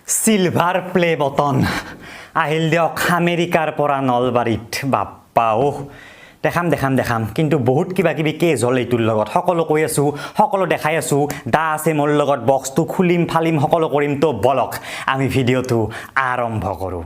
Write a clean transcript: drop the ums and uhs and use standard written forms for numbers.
silver play button Ahil দিয়ক আমেৰিকাৰ পৰা নলবাৰীত বাপ্পা ও দেখাম কিন্তু বহুত কিবা কিবি কেজ হ'ল এইটোৰ লগত সকলো কৈ আছো সকলো দেখাই আছো দা আছে মোৰ লগত বক্সটো খুলিম ফালিম সকলো কৰিম তো বলক আমি ভিডিঅ'টো আৰম্ভ কৰোঁ